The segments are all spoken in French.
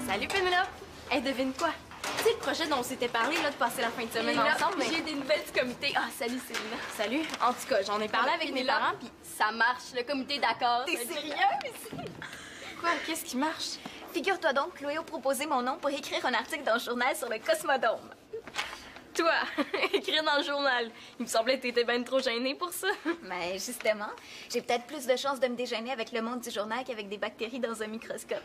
Salut Pénélope! Hey, devine quoi? Tu sais le projet dont on s'était parlé là, de passer la fin de semaine ensemble? Mais... J'ai des nouvelles du comité. Ah, salut Céline. Salut! En tout cas, j'en ai parlé avec mes parents, puis... Ça marche, le comité d'accord. T'es sérieuse? Quoi? Qu'est-ce qui marche? Figure-toi donc, Chloé a proposé mon nom pour écrire un article dans le journal sur le Cosmodome. Toi, écrire dans le journal. Il me semblait que t'étais bien trop gênée pour ça. Mais justement, j'ai peut-être plus de chances de me déjeuner avec le monde du journal qu'avec des bactéries dans un microscope.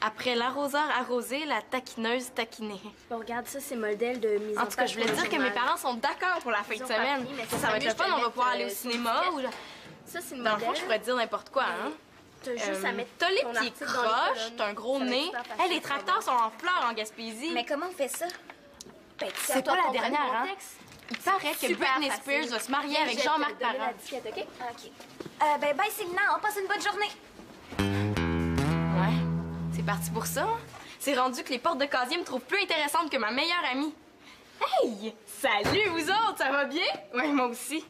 Après l'arroseur arrosé, la taquineuse taquinée. Bon, regarde, ça, c'est modèle de mise En tout cas, je voulais dire que mes parents sont d'accord pour la fin de semaine. Ça va être le fun, on va pouvoir aller au cinéma ou... Ça, c'est une Dans le modèle. fond, je pourrais te dire n'importe quoi, hein? T'as juste à mettre T'as les ton pieds article dans les croches, colonnes. t'as un gros Ça va être nez. super facile, Hey, les tracteurs sont en fleurs en Gaspésie. Mais comment on fait ça? Ben, c'est pas la dernière, hein? Il paraît que Super Britney facile. Spears va se marier avec Jean-Marc Parent. la disquette, OK? OK. Ben, bye Célina, on passe une bonne journée. Ouais, c'est parti pour ça. Hein? C'est rendu que les portes de casier me trouvent plus intéressantes que ma meilleure amie. Hey! Salut, vous autres, ça va bien? Ouais, moi aussi.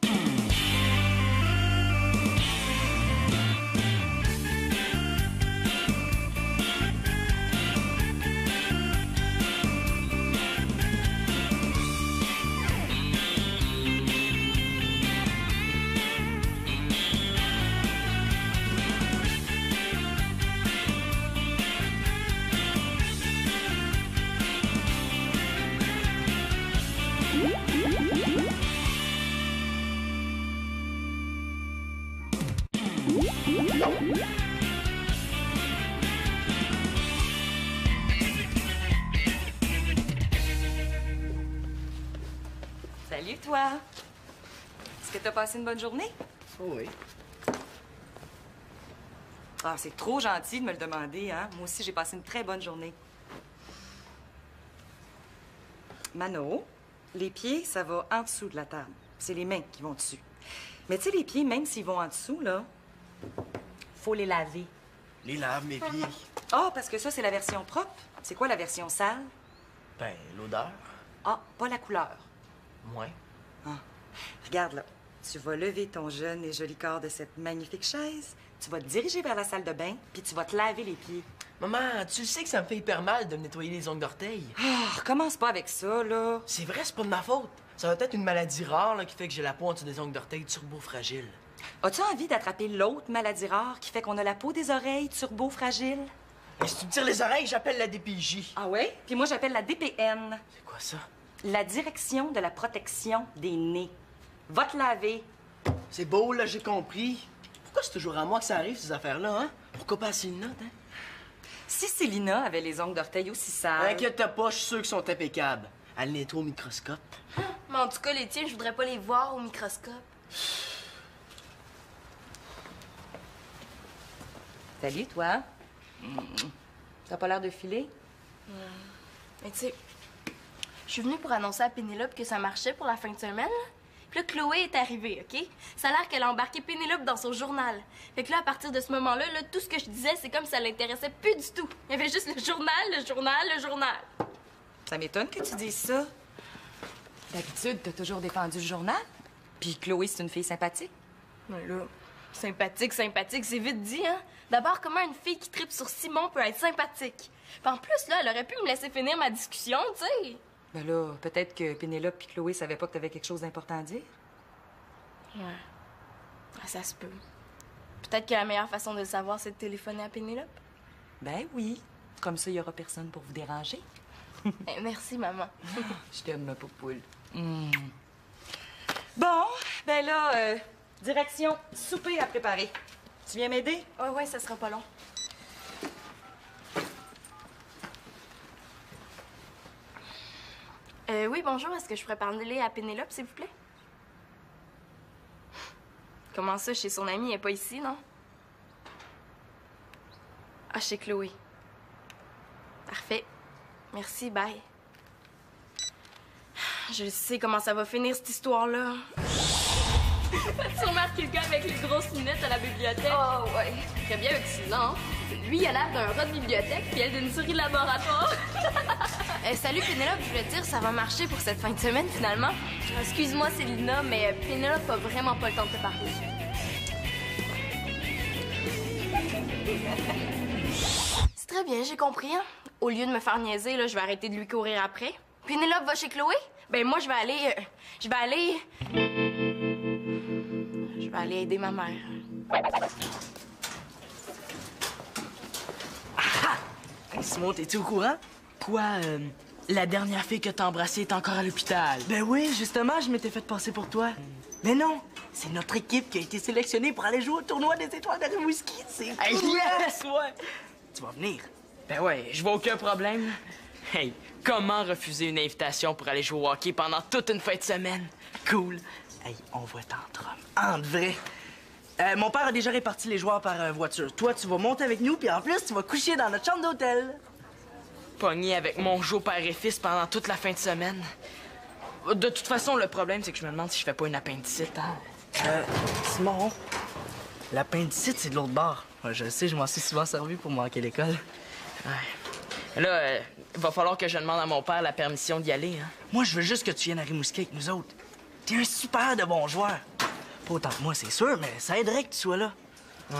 Salut, toi! Est-ce que t'as passé une bonne journée? Oh oui. Ah, c'est trop gentil de me le demander, hein? Moi aussi, j'ai passé une très bonne journée. Mano, les pieds, ça va en dessous de la table. C'est les mains qui vont dessus. Mais tu sais, les pieds, même s'ils vont en dessous, là, faut les laver. Les lave, mes pieds. Ah, parce que ça, c'est la version propre. C'est quoi la version sale? Ben, l'odeur. Ah, pas la couleur. Moins. Ah. Regarde, là. Tu vas lever ton jeune et joli corps de cette magnifique chaise. Tu vas te diriger vers la salle de bain, puis tu vas te laver les pieds. Maman, tu le sais que ça me fait hyper mal de me nettoyer les ongles d'orteil. Ah, recommence pas avec ça, là. C'est vrai, c'est pas de ma faute. Ça va être une maladie rare là, qui fait que j'ai la peau en dessous des ongles d'orteil turbo-fragile. As-tu envie d'attraper l'autre maladie rare qui fait qu'on a la peau des oreilles turbo-fragile? Et si tu me tires les oreilles, j'appelle la DPJ. Ah ouais? Puis moi, j'appelle la DPN. C'est quoi ça? La Direction de la protection des nez. Va te laver. C'est beau, là, j'ai compris. Pourquoi c'est toujours à moi que ça arrive, ces affaires-là, hein? Pourquoi pas assez une note, hein? Si Célina avait les ongles d'orteil aussi sales... Inquiète-toi pas, je suis sûr qu'ils sont impeccables. Elle les nettoie au microscope. Mais en tout cas, les tiens, je voudrais pas les voir au microscope. Salut, toi. T'as pas l'air de filer? Mais tu sais, je suis venue pour annoncer à Pénélope que ça marchait pour la fin de semaine. Puis là, Chloé est arrivée, OK? Ça a l'air qu'elle a embarqué Pénélope dans son journal. Fait que là, à partir de ce moment-là, là, tout ce que je disais, c'est comme si ça l'intéressait plus du tout. Il y avait juste le journal, le journal, le journal. Ça m'étonne que tu dises ça. D'habitude, t'as toujours défendu le journal. Puis Chloé, c'est une fille sympathique. Mais là, sympathique, sympathique, c'est vite dit, hein? D'abord, comment une fille qui tripe sur Simon peut être sympathique? Puis en plus, là, elle aurait pu me laisser finir ma discussion, tu sais. Ben là, peut-être que Pénélope et Chloé savaient pas que t'avais quelque chose d'important à dire. Ouais. Ah, ça se peut. Peut-être que la meilleure façon de le savoir, c'est de téléphoner à Pénélope. Ben oui. Comme ça, il y aura personne pour vous déranger. Eh, merci, maman. Je t'aime, ma poupoule. Bon, ben là, direction souper à préparer. Tu viens m'aider? Ouais, ouais, ça sera pas long. Oui, bonjour. Est-ce que je pourrais parler à Pénélope, s'il vous plaît? Comment ça, chez son amie, elle est pas ici, non? Ah, chez Chloé. Parfait. Merci, bye. Je sais comment ça va finir, cette histoire-là. Sûrement quelqu'un avec les grosses lunettes à la bibliothèque. Oh, ouais. Très bien avec Céline, hein? Lui, il a l'air d'un rat de bibliothèque, puis elle d'une souris de laboratoire. Salut Pénélope, je voulais te dire, ça va marcher pour cette fin de semaine, finalement. Excuse-moi, Célina, mais Pénélope a vraiment pas le temps de te parler. très bien, j'ai compris. Hein? Au lieu de me faire niaiser, là, je vais arrêter de lui courir après. Pénélope va chez Chloé? Ben moi, je vais aller aider ma mère. Hey, Simon, t'es-tu au courant? Quoi, la dernière fille que t'as embrassée est encore à l'hôpital? Ben oui, justement, je m'étais fait passer pour toi. Mais non, c'est notre équipe qui a été sélectionnée pour aller jouer au tournoi des étoiles de Rimouski. C'est Hey, cool. yes, ouais! Tu vas venir. Ben ouais, je vois aucun problème. Hey, comment refuser une invitation pour aller jouer au hockey pendant toute une fin de semaine? Cool. Hey, on va être entre hommes. En vrai. Mon père a déjà réparti les joueurs par voiture. Toi, tu vas monter avec nous, puis en plus, tu vas coucher dans notre chambre d'hôtel. Pogné avec mon jeu père et fils pendant toute la fin de semaine. De toute façon, le problème, c'est que je me demande si je fais pas une appendicite, hein? Simon, l'appendicite, c'est de l'autre bord. Ouais, je sais, je m'en suis souvent servi pour manquer l'école. Ouais. Là, il va falloir que je demande à mon père la permission d'y aller, hein? Moi, je veux juste que tu viennes à Rimouski avec nous autres. T'es un super de bon joueur. Pas autant que moi, c'est sûr, mais ça aiderait que tu sois là. Ouais.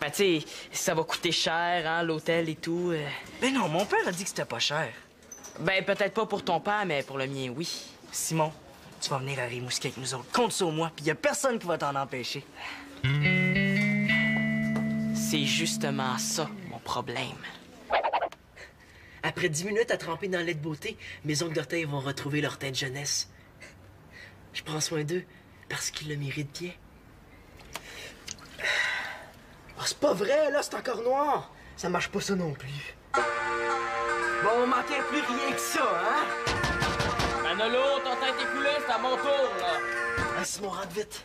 Ben, tu sais, ça va coûter cher, hein, l'hôtel et tout. Ben non, mon père a dit que c'était pas cher. Ben, peut-être pas pour ton père, mais pour le mien, oui. Simon, tu vas venir à Rimouski avec nous autres. Compte sur moi, puis y a personne qui va t'en empêcher. C'est justement ça, mon problème. Après 10 minutes à tremper dans le lait de beauté, mes ongles d'orteil vont retrouver leur teinte jeunesse. Je prends soin d'eux parce qu'ils le méritent bien. Oh, c'est pas vrai, là, c'est encore noir. Ça marche pas ça non plus. Bon, on manquait plus rien que ça, hein? Manolo, ton temps est écoulé, c'est à mon tour, là. Ah, Simon, rentre vite.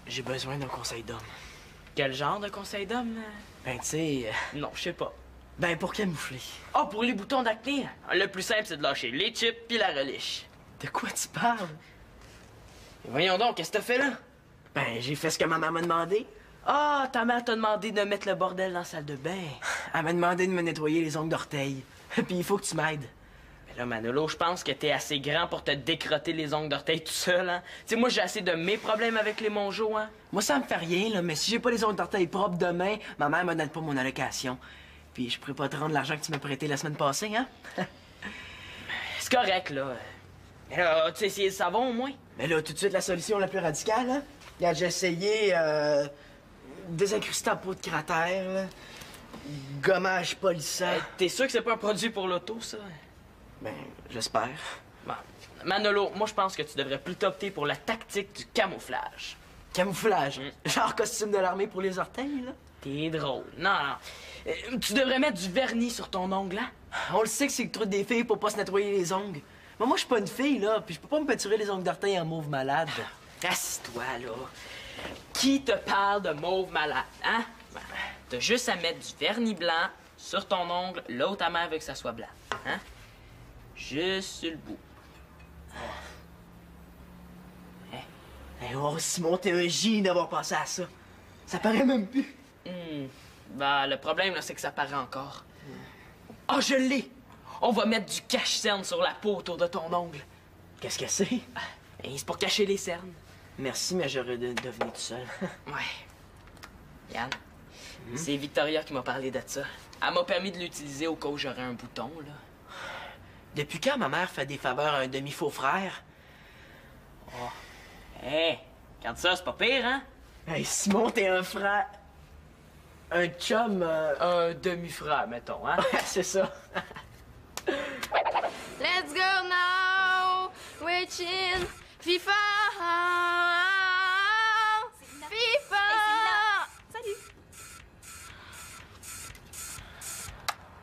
J'ai besoin d'un conseil d'homme. Quel genre de conseil d'homme? Ben, tu sais... Non, je sais pas. Ben, pour camoufler. Ah, pour les boutons d'acné? Le plus simple, c'est de lâcher les chips puis la reliche. De quoi tu parles? Voyons donc, qu'est-ce que t'as fait là? Ben, j'ai fait ce que ma maman m'a demandé. Ah, ta mère t'a demandé de mettre le bordel dans la salle de bain. Elle m'a demandé de me nettoyer les ongles d'orteil. Puis il faut que tu m'aides. Mais là, Manolo, je pense que t'es assez grand pour te décrotter les ongles d'orteil tout seul, hein? Tu sais, moi, j'ai assez de mes problèmes avec les mongeaux, hein? Moi, ça me fait rien, là, mais si j'ai pas les ongles d'orteil propres demain, ma mère me donne pas mon allocation. Puis je pourrais pas te rendre l'argent que tu m'as prêté la semaine passée, hein? C'est correct, là. Mais là, tu sais, essayé le savon, au moins? Mais là, tout de suite, la solution la plus radicale, hein? Regarde, j'ai essayé, désincrusté à peau de cratère, là. Gommage polissant. T'es sûr que c'est pas un produit pour l'auto, ça? Ben, j'espère. Bon. Manolo, moi, je pense que tu devrais plutôt opter pour la tactique du camouflage. Camouflage. Genre costume de l'armée pour les orteils, là. T'es drôle. Non, non. Tu devrais mettre du vernis sur ton ongle, hein? On le sait que c'est le truc des filles pour pas se nettoyer les ongles. Mais moi, je suis pas une fille, là, puis je peux pas me peinturer les ongles d'orteil en mauve malade. Assis-toi, là. Qui te parle de mauve malade, hein? Ben, t'as juste à mettre du vernis blanc sur ton ongle, là où ta mère veut que ça soit blanc, hein? Juste sur le bout. Hey, oh, Simon, t'es un génie d'avoir pensé à ça. Ça paraît même plus. Ben, le problème, là, c'est que ça paraît encore. Ah, je l'ai! On va mettre du cache-cerne sur la peau autour de ton ongle. Qu'est-ce que c'est? Et c'est pour cacher les cernes. Merci, mais j'aurais devenu tout seul. Ouais. Yann, c'est Victoria qui m'a parlé de ça. Elle m'a permis de l'utiliser au cas où j'aurais un bouton, là. Depuis quand ma mère fait des faveurs à un demi-faux frère? Hé, regarde ça, c'est pas pire, hein? Hey, Simon, t'es un frère. Un chum. Un demi-frère, mettons, hein? C'est ça. Let's go now, we're chill, FIFA. FIFA. Salut!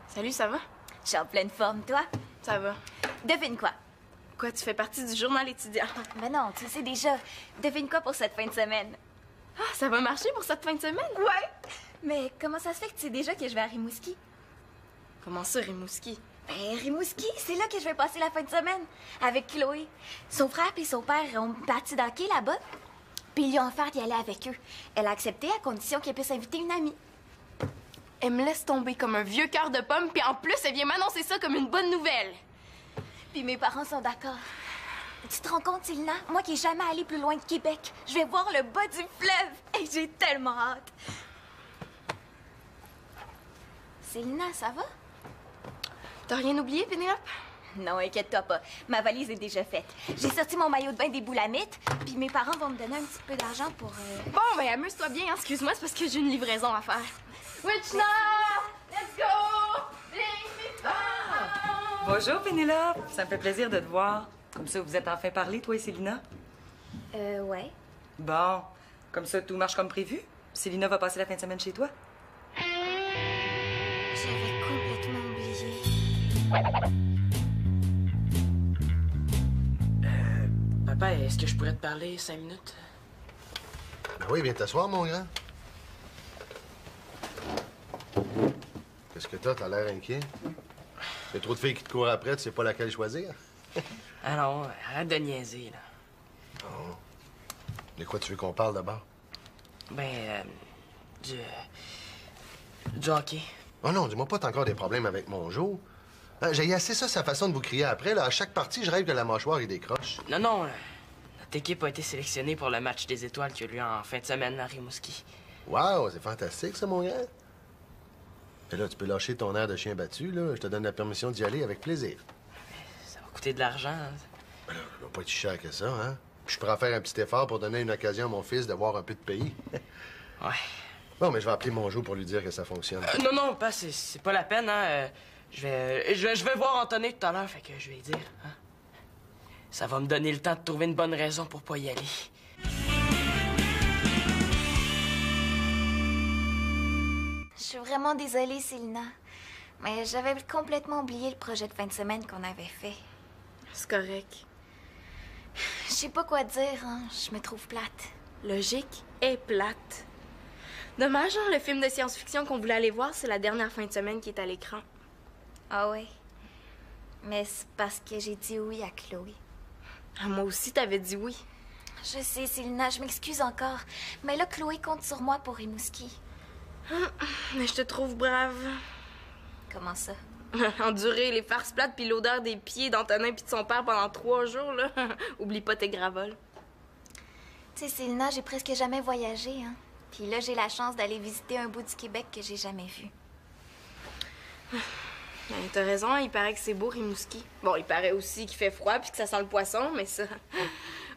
Salut, ça va? Je suis en pleine forme, toi? Ça va. Devine quoi? Quoi, tu fais partie du journal étudiant? Mais non, tu le sais déjà. Devine quoi pour cette fin de semaine? Ah, ça va marcher pour cette fin de semaine? Ouais! Mais comment ça se fait que tu sais déjà que je vais à Rimouski? Comment ça, Rimouski? Ben, Rimouski, c'est là que je vais passer la fin de semaine. Avec Chloé. Son frère et son père ont parti d'hockey là-bas. Puis ils lui ont offert d'y aller avec eux. Elle a accepté à condition qu'elle puisse inviter une amie. Elle me laisse tomber comme un vieux cœur de pomme, puis en plus, elle vient m'annoncer ça comme une bonne nouvelle. Puis mes parents sont d'accord. Tu te rends compte, Sylna? Moi qui n'ai jamais allé plus loin de Québec, je vais voir le bas du fleuve. Et j'ai tellement hâte. Célina, ça va? T'as rien oublié, Pénélope? Non, inquiète-toi pas. Ma valise est déjà faite. J'ai sorti mon maillot de bain des Boulamites, puis mes parents vont me donner un petit peu d'argent pour... Bon, ben amuse-toi bien, hein. Excuse-moi, c'est parce que j'ai une livraison à faire. Witchna! Let's go! Bonjour, Pénélope. Ça me fait plaisir de te voir. Comme ça, vous êtes enfin parlé, toi et Célina? Ouais. Bon. Comme ça, tout marche comme prévu? Célina va passer la fin de semaine chez toi? J'avais complètement oublié. Papa, est-ce que je pourrais te parler 5 minutes? Ben oui, viens t'asseoir, mon grand. Qu'est-ce que t'as? T'as l'air inquiet. Il y a trop de filles qui te courent après, tu sais pas laquelle choisir. Ah non, arrête de niaiser, là. Oh. De quoi tu veux qu'on parle d'abord? Ben, du hockey. Oh non, dis-moi pas t'as encore des problèmes avec mon jour. J'ai assez ça, sa façon de vous crier après. Là. À chaque partie, je rêve que la mâchoire, il décroche. Non, non, notre équipe a été sélectionnée pour le match des étoiles qui a lieu en fin de semaine à Rimouski. Wow, c'est fantastique, ça, mon grand. Et là, tu peux lâcher ton air de chien battu, là. Je te donne la permission d'y aller avec plaisir. Ça va coûter de l'argent. Hein? Ben là, ça va pas être si cher que ça, hein? Puis je pourrais faire un petit effort pour donner une occasion à mon fils de voir un peu de pays. Ouais. Bon, mais je vais appeler mon jour pour lui dire que ça fonctionne. Non, non, pas, c'est pas la peine, hein. Je vais voir Anthony tout à l'heure, fait que je vais lui dire, hein. Ça va me donner le temps de trouver une bonne raison pour pas y aller. Je suis vraiment désolée, Célina. Mais j'avais complètement oublié le projet de fin de semaine qu'on avait fait. C'est correct. Je sais pas quoi dire, hein. Je me trouve plate. Logique et plate. Dommage, hein, le film de science-fiction qu'on voulait aller voir, c'est la dernière fin de semaine qui est à l'écran. Ah ouais. Mais c'est parce que j'ai dit oui à Chloé. Ah, moi aussi, t'avais dit oui. Je sais, Célina, je m'excuse encore. Mais là, Chloé compte sur moi pour Rimouski. Mais je te trouve brave. Comment ça? Endurer les farces plates puis l'odeur des pieds d'Antonin puis de son père pendant 3 jours, là. Oublie pas tes gravoles. Tu sais, Célina, j'ai presque jamais voyagé, hein. Puis là, j'ai la chance d'aller visiter un bout du Québec que j'ai jamais vu. Ben, t'as raison, il paraît que c'est beau, Rimouski. Bon, il paraît aussi qu'il fait froid puis que ça sent le poisson, mais ça...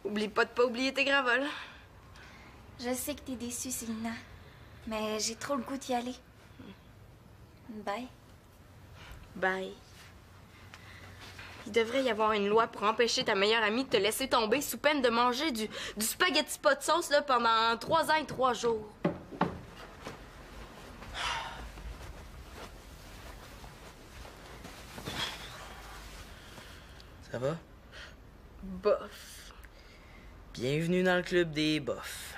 Oublie pas de pas oublier tes gravoles. Je sais que t'es déçue, Célina. Mais j'ai trop le goût d'y aller. Bye. Bye. Il devrait y avoir une loi pour empêcher ta meilleure amie de te laisser tomber sous peine de manger du spaghetti pas de sauce là, pendant 3 ans et 3 jours. Ça va? Bof. Bienvenue dans le club des bofs.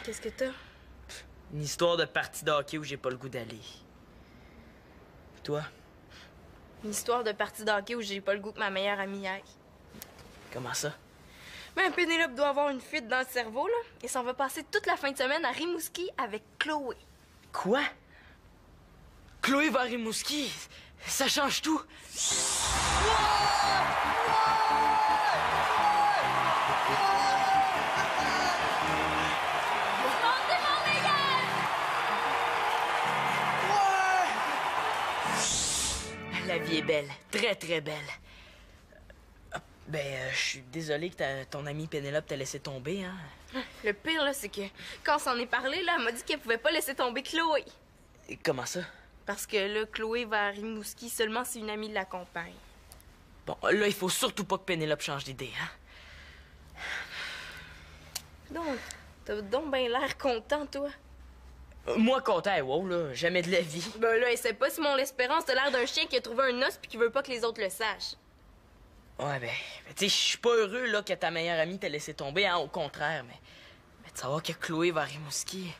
Qu'est-ce que t'as? Une histoire de partie de hockey où j'ai pas le goût d'aller. Toi? Une histoire de partie de hockey où j'ai pas le goût que ma meilleure amie aille. Comment ça? Ben, Pénélope doit avoir une fuite dans le cerveau, là, et s'en va passer toute la fin de semaine à Rimouski avec Chloé. Quoi? Chloé va à Rimouski? Ça change tout. La vie est belle, très très belle. Je suis désolé que ton amie Pénélope t'a laissé tomber, hein. Le pire, là, c'est que quand on s'en est parlé, là, elle m'a dit qu'elle pouvait pas laisser tomber Chloé. Et comment ça? Parce que là, Chloé va à Rimouski seulement si une amie l'accompagne. Bon, là, il faut surtout pas que Pénélope change d'idée, hein. Donc, t'as donc bien l'air content, toi. Moi, content, wow, là, jamais de la vie. Ben là, essaie pas, Simon l'Espérance, t'as l'air d'un chien qui a trouvé un os puis qui veut pas que les autres le sachent. Ouais, tu sais, je suis pas heureux, là, que ta meilleure amie t'a laissé tomber, hein, au contraire, mais de savoir que Chloé va à Rimouski...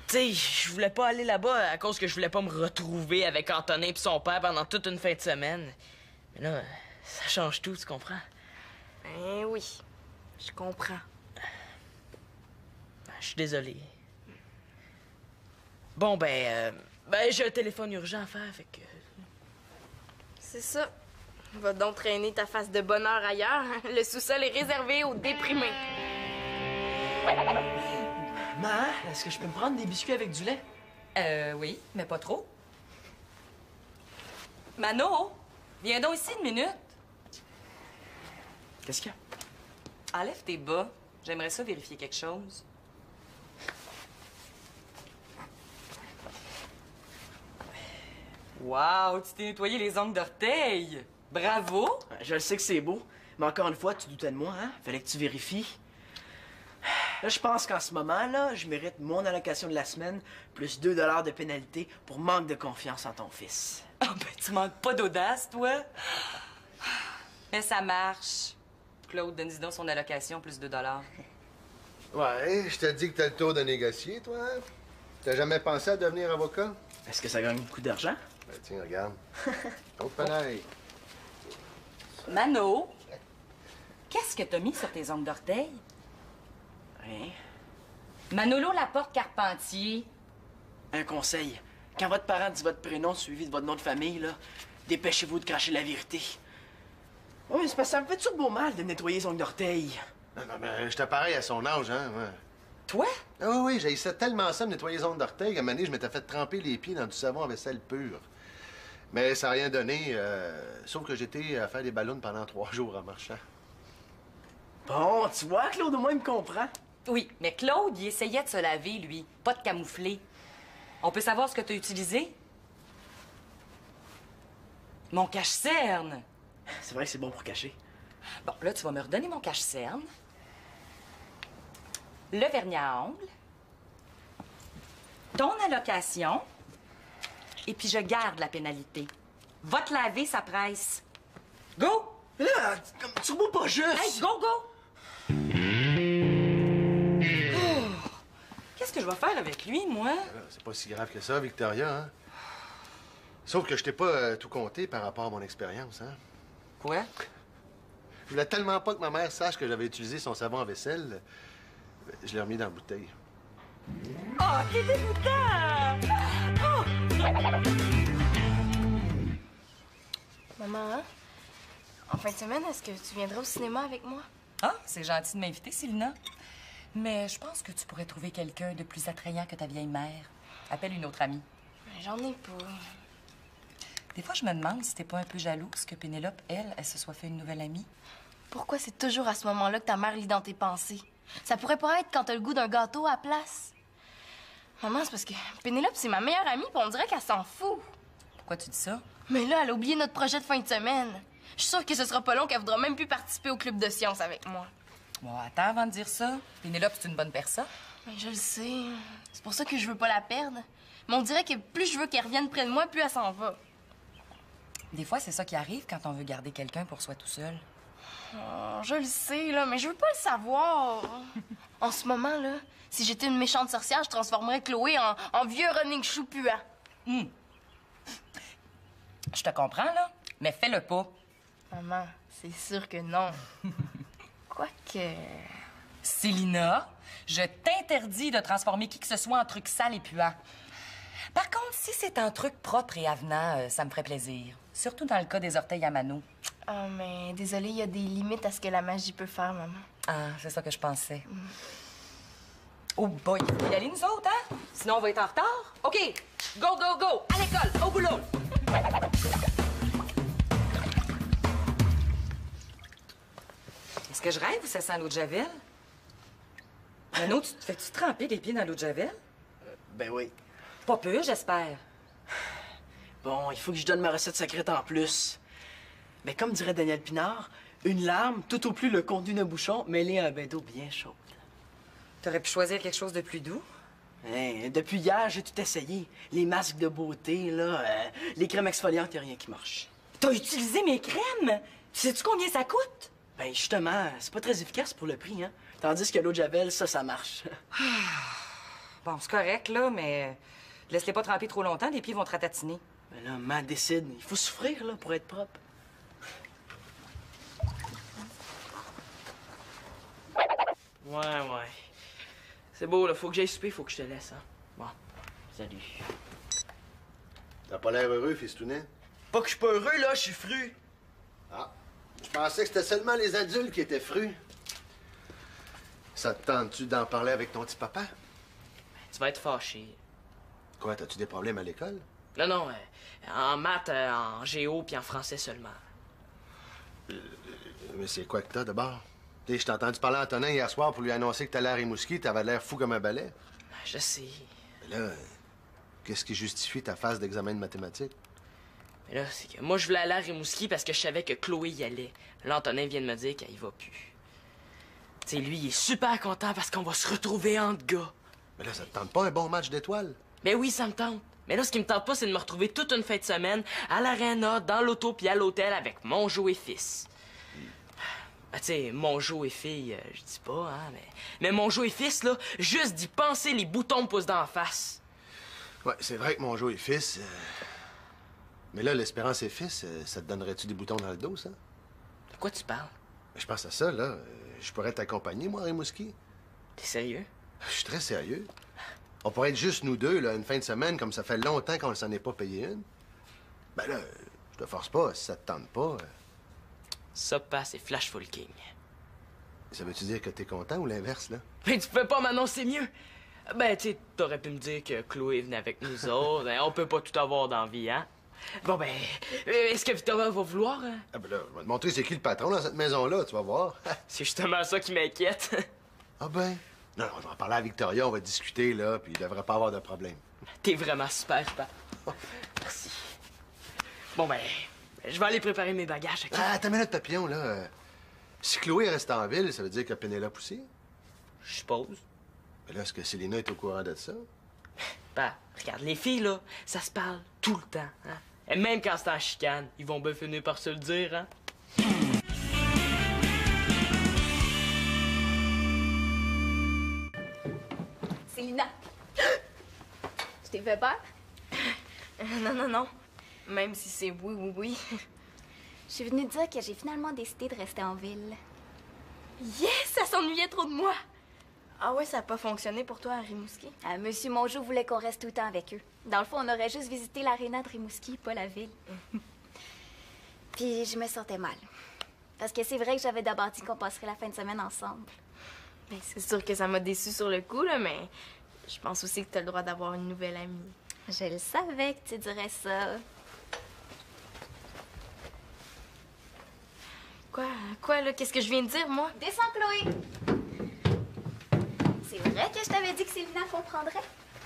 Tu sais, je voulais pas aller là-bas à cause que je voulais pas me retrouver avec Antonin et son père pendant toute une fin de semaine. Mais là, ça change tout, tu comprends? Ben oui, je comprends. Je suis désolé. Bon, j'ai un téléphone urgent à faire, fait que... C'est ça. Va donc traîner ta face de bonheur ailleurs. Le sous-sol est réservé aux déprimés. Maman, est-ce que je peux me prendre des biscuits avec du lait? Oui, mais pas trop. Mano, viens donc ici une minute. Qu'est-ce qu'il y a? Enlève tes bas. J'aimerais ça vérifier quelque chose. Wow, tu t'es nettoyé les ongles d'orteil. Bravo! Je le sais que c'est beau, mais encore une fois, tu doutais de moi, hein? Fallait que tu vérifies. Là, je pense qu'en ce moment-là, je mérite mon allocation de la semaine plus 2 $ de pénalité pour manque de confiance en ton fils. Ah ben, tu manques pas d'audace, toi. Mais ça marche. Claude, donne-y donc son allocation plus 2 $. Ouais, je t'ai dit que t'as le tour de négocier, toi. Hein? T'as jamais pensé à devenir avocat? Est-ce que ça gagne beaucoup d'argent? Ben, tiens, regarde. Oh, pareil. Mano, qu'est-ce que t'as mis sur tes ongles d'orteil? Rien. Manolo Laporte-Carpentier. Un conseil. Quand votre parent dit votre prénom suivi de votre nom de famille, là, dépêchez-vous de cracher la vérité. Oui, mais c'est parce que ça me fait toujours beau mal de nettoyer les ongles d'orteil. Non, non, ben, j'étais pareil à son âge, hein. Ouais. Toi? Ah oui, oui, j'haïssais tellement ça de nettoyer les ongles d'orteil qu'à un moment donné, je m'étais fait tremper les pieds dans du savon à vaisselle pure. Mais ça n'a rien donné, sauf que j'étais à faire des ballons pendant 3 jours en marchant. Bon, tu vois, Claude, au moins, il me comprend. Oui, mais Claude, il essayait de se laver, lui, pas de camoufler. On peut savoir ce que t'as utilisé? Mon cache-cerne. C'est vrai que c'est bon pour cacher. Bon, là, tu vas me redonner mon cache-cerne. Le vernis à ongles. Ton allocation. Et puis je garde la pénalité. Va te laver, ça presse. Go! Mais là, comme turbo pas juste! Hey, go, go! Oh, qu'est-ce que je vais faire avec lui, moi? C'est pas si grave que ça, Victoria, hein. Sauf que je t'ai pas tout compté par rapport à mon expérience, hein. Quoi? Je voulais tellement pas que ma mère sache que j'avais utilisé son savon à vaisselle. Je l'ai remis dans la bouteille. Oh, t'es dégoûtant! Oh! Maman, hein? En fin de semaine, est-ce que tu viendrais au cinéma avec moi? Ah, c'est gentil de m'inviter, Célina. Mais je pense que tu pourrais trouver quelqu'un de plus attrayant que ta vieille mère. Appelle une autre amie. J'en ai pas. Des fois, je me demande si t'es pas un peu jalouse que Pénélope, elle se soit fait une nouvelle amie. Pourquoi c'est toujours à ce moment-là que ta mère lit dans tes pensées? Ça pourrait pas être quand t'as le goût d'un gâteau à la place. Maman, c'est parce que Pénélope, c'est ma meilleure amie, puis on dirait qu'elle s'en fout. Pourquoi tu dis ça? Mais là, elle a oublié notre projet de fin de semaine. Je suis sûre que ce sera pas long qu'elle voudra même plus participer au club de sciences avec moi. Bon, attends avant de dire ça. Pénélope, c'est une bonne personne. Mais je le sais. C'est pour ça que je veux pas la perdre. Mais on dirait que plus je veux qu'elle revienne près de moi, plus elle s'en va. Des fois, c'est ça qui arrive quand on veut garder quelqu'un pour soi tout seul. Oh, je le sais, là, mais je veux pas le savoir. En ce moment, là, si j'étais une méchante sorcière, je transformerais Chloé en vieux running chou puant. Je te comprends, là, mais fais-le pas. Maman, c'est sûr que non. Quoique... Célina, je t'interdis de transformer qui que ce soit en truc sale et puant. Par contre, si c'est un truc propre et avenant, ça me ferait plaisir. Surtout dans le cas des orteils à Mano. Ah, mais désolée, il y a des limites à ce que la magie peut faire, maman. Ah, c'est ça que je pensais. Oh boy, il faut y aller, nous autres, hein? Sinon, on va être en retard. OK, go, go, go! À l'école, au boulot! Est-ce que je rêve ou ça sent l'eau de Javel? Mano, tu te fais-tu tremper les pieds dans l'eau de Javel? Ben oui. Pas peu, j'espère. Bon, il faut que je donne ma recette secrète en plus. Mais comme dirait Daniel Pinard, une larme, tout au plus le contenu d'un bouchon, mêlé à un bain d'eau bien chaude. T'aurais pu choisir quelque chose de plus doux? Hein, depuis hier, j'ai tout essayé. Les masques de beauté, là, les crèmes exfoliantes, y a rien qui marche. T'as utilisé mes crèmes? Sais-tu combien ça coûte? Ben justement, c'est pas très efficace pour le prix, hein. Tandis que l'eau de Javel, ça marche. Bon, c'est correct, là, mais laisse-les pas tremper trop longtemps, les pieds vont te ratatiner. Ben là, maman décide. Il faut souffrir, là, pour être propre. Ouais. C'est beau, là. Faut que j'aille souper, faut que je te laisse, hein. Bon, salut. T'as pas l'air heureux, fistounet? Pas que je suis pas heureux, là, je suis fru. Ah, je pensais que c'était seulement les adultes qui étaient frus. Ça te tente-tu d'en parler avec ton petit papa? tu vas être fâché. Quoi, t'as-tu des problèmes à l'école? Non, non, en maths, en géo, puis en français seulement. Mais c'est quoi que t'as, d'abord? Je t'ai entendu parler à Antonin hier soir pour lui annoncer que t'allais à Rimouski, t'avais l'air fou comme un balai. Je sais. Mais là, qu'est-ce qui justifie ta phase d'examen de mathématiques? Mais là, c'est que moi, je voulais aller à Rimouski parce que je savais que Chloé y allait. Là, Antonin vient de me dire qu'elle y va plus. Tu sais, lui, il est super content parce qu'on va se retrouver entre gars. Mais là, ça te tente pas un bon match d'étoiles? Ben oui, ça me tente. Mais là, ce qui me tente pas, c'est de me retrouver toute une fin de semaine à l'aréna, dans l'auto puis à l'hôtel avec Monjo et fils. Ah, tu sais, Monjo et fille, je dis pas, hein, mais Monjo et fils, là, juste d'y penser, les boutons me poussent d'en face. Ouais, c'est vrai que Monjo est fils. Mais là, l'Espérance et fils, ça te donnerait-tu des boutons dans le dos, ça? De quoi tu parles? Je pense à ça, là. Je pourrais t'accompagner, moi, à Rimouski. T'es sérieux? Je suis très sérieux. On pourrait être juste nous deux, là, une fin de semaine, comme ça fait longtemps qu'on ne s'en est pas payé une. Ben là, je te force pas, si ça te tente pas. Ça passe, c'est Flash Full King. Ça veut-tu dire que t'es content ou l'inverse, là? Mais tu peux pas m'annoncer mieux! Ben, tu sais, t'aurais pu me dire que Chloé venait avec nous autres. Ben, on peut pas tout avoir dans la vie, hein? Bon, ben, est-ce que Victoria va vouloir? Hein? Ah ben là, je vais te montrer c'est qui le patron dans cette maison-là, tu vas voir. C'est justement ça qui m'inquiète. Ah ben? Non, je vais en parler à Victoria, on va discuter, là, puis il devrait pas avoir de problème. T'es vraiment super, papa. Merci. Bon, ben, je vais aller préparer mes bagages, OK? Ah, t'as une minute, papillon, là. Si Chloé reste en ville, ça veut dire que Pénélope aussi? Je suppose. Mais là, est-ce que Célina est au courant de ça? Ben, regarde, les filles, là, ça se parle tout le temps, hein? Et même quand c'est en chicane, ils vont bien finir par se le dire, hein? Célina! Tu t'es fait peur? Non, non, non. Même si c'est oui, oui, oui. Je suis venue te dire que j'ai finalement décidé de rester en ville. Yes! Ça s'ennuyait trop de moi! Ah ouais, ça n'a pas fonctionné pour toi à Rimouski? Monsieur Mongeau voulait qu'on reste tout le temps avec eux. Dans le fond, on aurait juste visité l'aréna de Rimouski, pas la ville. Puis je me sentais mal. Parce que c'est vrai que j'avais d'abord dit qu'on passerait la fin de semaine ensemble. Ben, c'est sûr que ça m'a déçue sur le coup, là, mais je pense aussi que tu as le droit d'avoir une nouvelle amie. Je le savais que tu dirais ça. Quoi, là? Qu'est-ce que je viens de dire, moi? Descends, Chloé! C'est vrai que je t'avais dit que Célina comprendrait?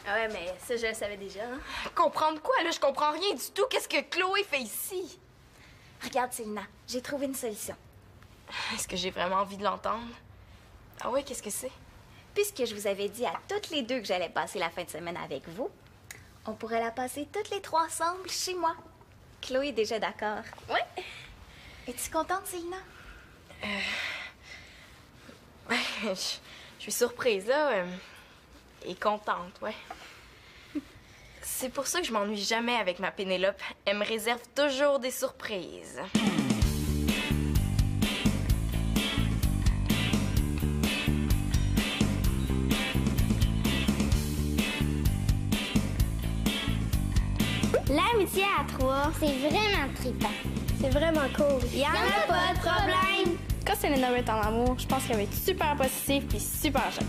Ah ouais, mais ça, je le savais déjà. Hein? Comprendre quoi, là? Je comprends rien du tout. Qu'est-ce que Chloé fait ici? Regarde, Célina, j'ai trouvé une solution. Est-ce que j'ai vraiment envie de l'entendre? Ah ouais, qu'est-ce que c'est? Puisque je vous avais dit à toutes les deux que j'allais passer la fin de semaine avec vous, on pourrait la passer toutes les trois ensemble chez moi. Chloé est déjà d'accord. Ouais. Es-tu contente, Célina? Ouais, je suis surprise, là. Et contente, ouais. C'est pour ça que je m'ennuie jamais avec ma Pénélope. Elle me réserve toujours des surprises. L'amitié à trois, c'est vraiment trippant. C'est vraiment cool. Il y en a pas de problème. Quand Célina est en amour, je pense qu'elle va être super positive puis super jeune.